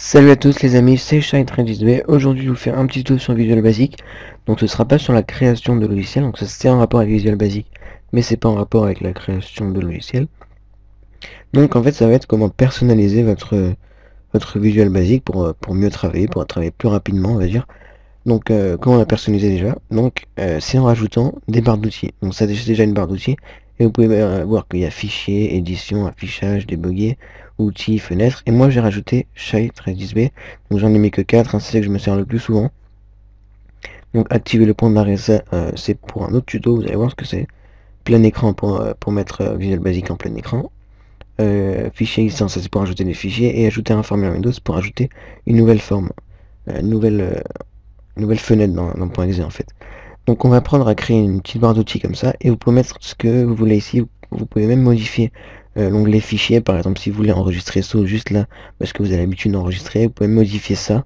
Salut à tous les amis, c'est Shine13B. Aujourd'hui je vous fais un petit tuto sur Visual Basic. Donc ce sera pas sur la création de logiciels, donc ça c'est en rapport avec Visual Basic, mais c'est pas en rapport avec la création de logiciels. Donc en fait ça va être comment personnaliser votre Visual Basic pour mieux travailler, pour travailler plus rapidement on va dire. Donc comment la personnaliser déjà? Donc c'est en rajoutant des barres d'outils. Donc ça c'est déjà une barre d'outils. Et vous pouvez voir qu'il y a fichier, édition, affichage, débugger, outils, fenêtres. Et moi j'ai rajouté Shine13B. Donc j'en ai mis que 4, hein, c'est ça que je me sers le plus souvent. Donc activer le point d'arrêt, ça c'est pour un autre tuto, vous allez voir ce que c'est. Plein écran pour mettre Visual Basic en plein écran. Fichier licence, ça c'est pour ajouter des fichiers. Et ajouter un formulaire Windows pour ajouter une nouvelle forme. Nouvelle fenêtre dans .exe en fait. Donc on va apprendre à créer une petite barre d'outils comme ça et vous pouvez mettre ce que vous voulez ici. Vous pouvez même modifier l'onglet fichier, par exemple si vous voulez enregistrer ça juste là parce que vous avez l'habitude d'enregistrer, vous pouvez modifier ça.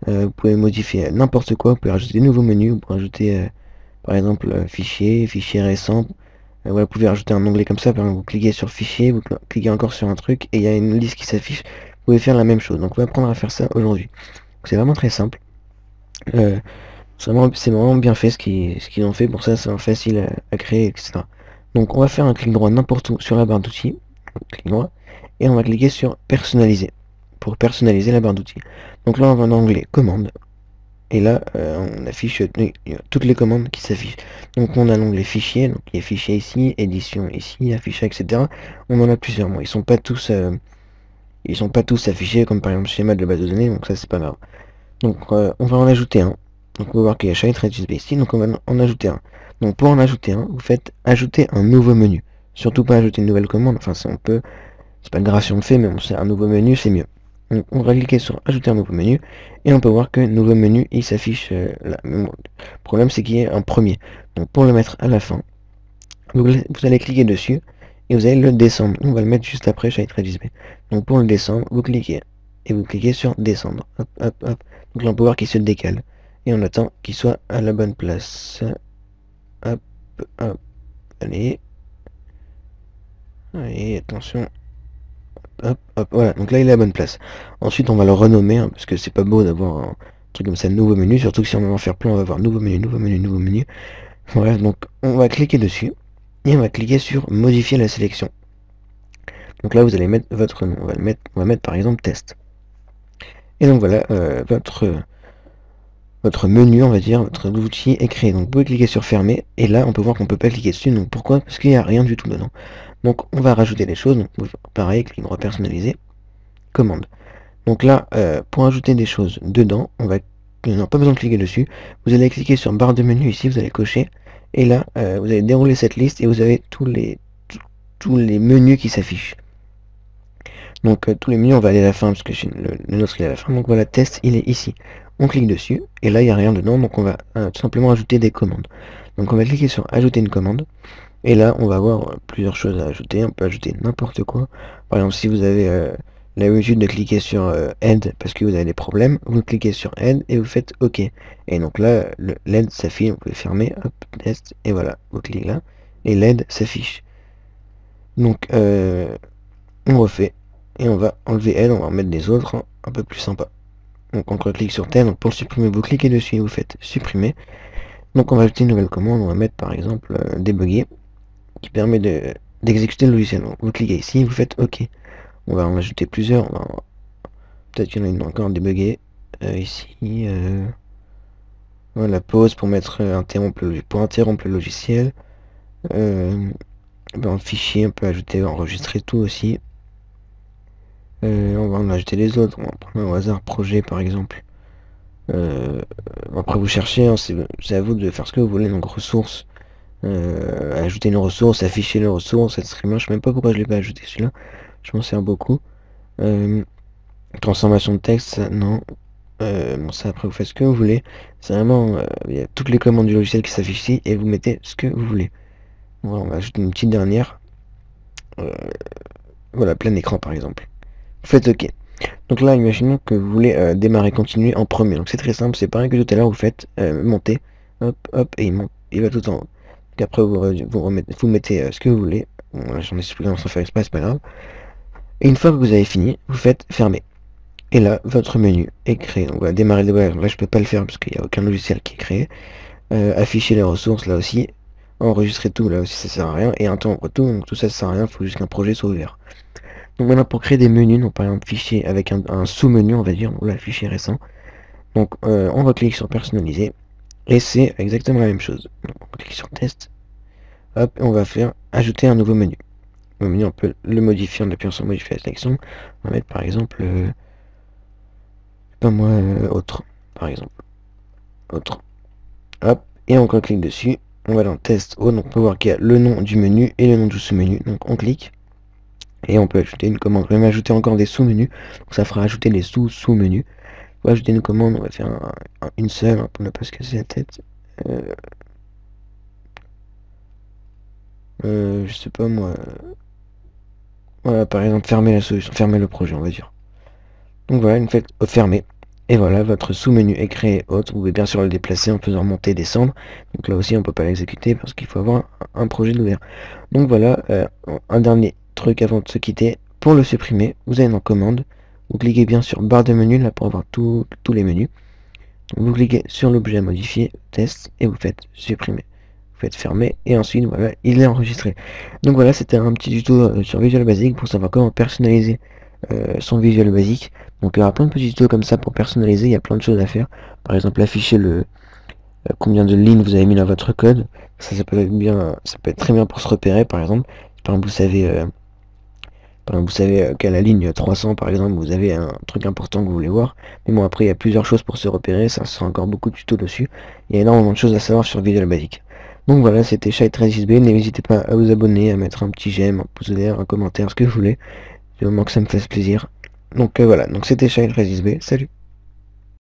Vous pouvez modifier n'importe quoi, vous pouvez rajouter des nouveaux menus, vous pouvez rajouter par exemple fichier récent. Voilà, vous pouvez rajouter un onglet comme ça, par exemple vous cliquez sur fichier, vous cliquez encore sur un truc et il y a une liste qui s'affiche. Vous pouvez faire la même chose. Donc on va apprendre à faire ça aujourd'hui. C'est vraiment très simple. C'est vraiment bien fait ce qu'ils ont fait, pour ça c'est facile à créer, etc. Donc on va faire un clic droit n'importe où sur la barre d'outils, clic droit, et on va cliquer sur personnaliser, pour personnaliser la barre d'outils. Donc là on va dans l'onglet commande, et là on affiche toutes les commandes qui s'affichent. Donc on a l'onglet fichier, donc il y a fichier ici, édition ici, affichage, etc. On en a plusieurs, moi ils sont pas tous affichés, comme par exemple schéma de base de données, donc ça c'est pas grave. Donc on va en ajouter un. Donc on va voir qu'il y a Shine13B ici, donc on va en ajouter un. Donc pour en ajouter un, vous faites ajouter un nouveau menu. Surtout pas ajouter une nouvelle commande, enfin on peut, c'est pas grave si on le fait, mais on sait un nouveau menu c'est mieux. Donc on va cliquer sur ajouter un nouveau menu, et on peut voir que nouveau menu il s'affiche là. Mais bon, le problème c'est qu'il y ait un premier. Donc pour le mettre à la fin, vous allez cliquer dessus, et vous allez le descendre. On va le mettre juste après Shine13B. Donc pour le descendre, vous cliquez, et vous cliquez sur descendre. Hop, hop, hop. Donc là on peut voir qu'il se décale. Et on attend qu'il soit à la bonne place. Hop, hop, allez. Allez, attention. Hop, hop, voilà. Donc là il est à la bonne place. Ensuite on va le renommer, hein, parce que c'est pas beau d'avoir un truc comme ça, nouveau menu. Surtout que si on veut en faire plein, on va avoir nouveau menu, nouveau menu, nouveau menu. Voilà, donc on va cliquer dessus. Et on va cliquer sur modifier la sélection. Donc là vous allez mettre votre nom. On va mettre par exemple test. Et donc voilà, votre menu, on va dire, votre outil est créé. Donc vous pouvez cliquer sur fermer, et là on peut voir qu'on peut pas cliquer dessus. Donc pourquoi? Parce qu'il n'y a rien du tout dedans. Donc on va rajouter des choses. Donc pareil, clic droit personnalisé, commande. Donc là, pour ajouter des choses dedans, on n'a pas besoin de cliquer dessus. Vous allez cliquer sur barre de menu ici, vous allez cocher, et là vous allez dérouler cette liste et vous avez tous les menus qui s'affichent. Donc tous les menus, on va aller à la fin parce que le nôtre il est à la fin. Donc voilà, test il est ici. On clique dessus et là il n'y a rien dedans, donc on va tout simplement ajouter des commandes. Donc on va cliquer sur ajouter une commande et là on va avoir plusieurs choses à ajouter. On peut ajouter n'importe quoi. Par exemple, si vous avez l'habitude de cliquer sur aide parce que vous avez des problèmes, vous cliquez sur aide et vous faites OK. Et donc là l'aide s'affiche, vous pouvez fermer, hop, test, et voilà, vous cliquez là et l'aide s'affiche. Donc on refait. Et on va enlever elle, on va en mettre des autres, hein, un peu plus sympa. Donc on clique sur tel, donc pour le supprimer, vous cliquez dessus et vous faites supprimer. Donc on va ajouter une nouvelle commande, on va mettre par exemple débugger, qui permet d'exécuter le logiciel. Donc vous cliquez ici, vous faites OK. On va en ajouter plusieurs, peut-être qu'il y en a une encore, débugger, ici, voilà, pause pour mettre pour interrompre le logiciel. En fichier, on peut ajouter, enregistrer tout aussi. On va en ajouter les autres, on va prendre au hasard projet par exemple. Après vous cherchez, hein, c'est à vous de faire ce que vous voulez. Donc ressources, ajouter une ressource, afficher une ressource, etc. Je sais même pas pourquoi je l'ai pas ajouté celui-là, je m'en sers beaucoup. Transformation de texte, ça, non. Bon, ça après vous faites ce que vous voulez. C'est vraiment, il y a toutes les commandes du logiciel qui s'affichent ici et vous mettez ce que vous voulez. Voilà, on va ajouter une petite dernière. Voilà, plein écran par exemple. Vous faites OK. Donc là, imaginons que vous voulez démarrer, continuer en premier. Donc c'est très simple, c'est pareil que tout à l'heure, vous faites monter, hop, hop, et il monte, il va tout en haut. Donc après, vous mettez ce que vous voulez. Bon, là, j'en ai expliqué sans faire exprès, c'est pas grave. Et une fois que vous avez fini, vous faites fermer. Et là, votre menu est créé. Donc, on va démarrer le démarrage. Là, je peux pas le faire parce qu'il n'y a aucun logiciel qui est créé. Afficher les ressources, là aussi. Enregistrer tout, là aussi, ça sert à rien. Et interrompre tout, donc tout ça, ça sert à rien. Il faut juste qu'un projet soit ouvert. Donc maintenant, pour créer des menus, donc par exemple, fichier avec un sous-menu, on va dire, ou là, fichier récent. Donc, on reclique sur personnaliser. Et c'est exactement la même chose. Donc, on clique sur test. Hop, et on va faire ajouter un nouveau menu. Le menu, on peut le modifier en appuyant sur modifier la sélection. On va mettre par exemple, pas moi, autre, par exemple. Autre. Hop, et on clique dessus. On va dans test haut, donc on peut voir qu'il y a le nom du menu et le nom du sous-menu. Donc on clique et on peut ajouter une commande. On peut même ajouter encore des sous-menus. Donc ça fera ajouter des sous-sous-menus. On va ajouter une commande, on va faire une seule pour ne pas se casser la tête. Je sais pas moi. Voilà, par exemple, fermer la solution, fermer le projet, on va dire. Donc voilà, une fois fermé. Et voilà, votre sous-menu est créé autre. Vous pouvez bien sûr le déplacer en faisant monter et descendre. Donc là aussi, on peut pas l'exécuter parce qu'il faut avoir un projet ouvert. Donc voilà, un dernier truc avant de se quitter. Pour le supprimer, vous allez dans commande. Vous cliquez bien sur barre de menu là pour avoir tous les menus. Vous cliquez sur l'objet modifier, test, et vous faites supprimer. Vous faites fermer, et ensuite, voilà, il est enregistré. Donc voilà, c'était un petit tuto sur Visual Basic pour savoir comment personnaliser son Visual Basic. Donc il y aura plein de petits tutos comme ça pour personnaliser, il y a plein de choses à faire. Par exemple, afficher combien de lignes vous avez mis dans votre code. Ça peut être bien, ça peut être très bien pour se repérer, par exemple. Par exemple, vous savez qu'à la ligne 300 par exemple vous avez un truc important que vous voulez voir, mais bon après il y a plusieurs choses pour se repérer, ça sera encore beaucoup de tutos dessus, il y a énormément de choses à savoir sur Visual Basic. Donc voilà, c'était Shy13xb, n'hésitez pas à vous abonner, à mettre un petit j'aime, un pouce vert, un commentaire, ce que vous voulez, du moment que ça me fasse plaisir. Donc voilà, donc c'était Shy13xb, salut.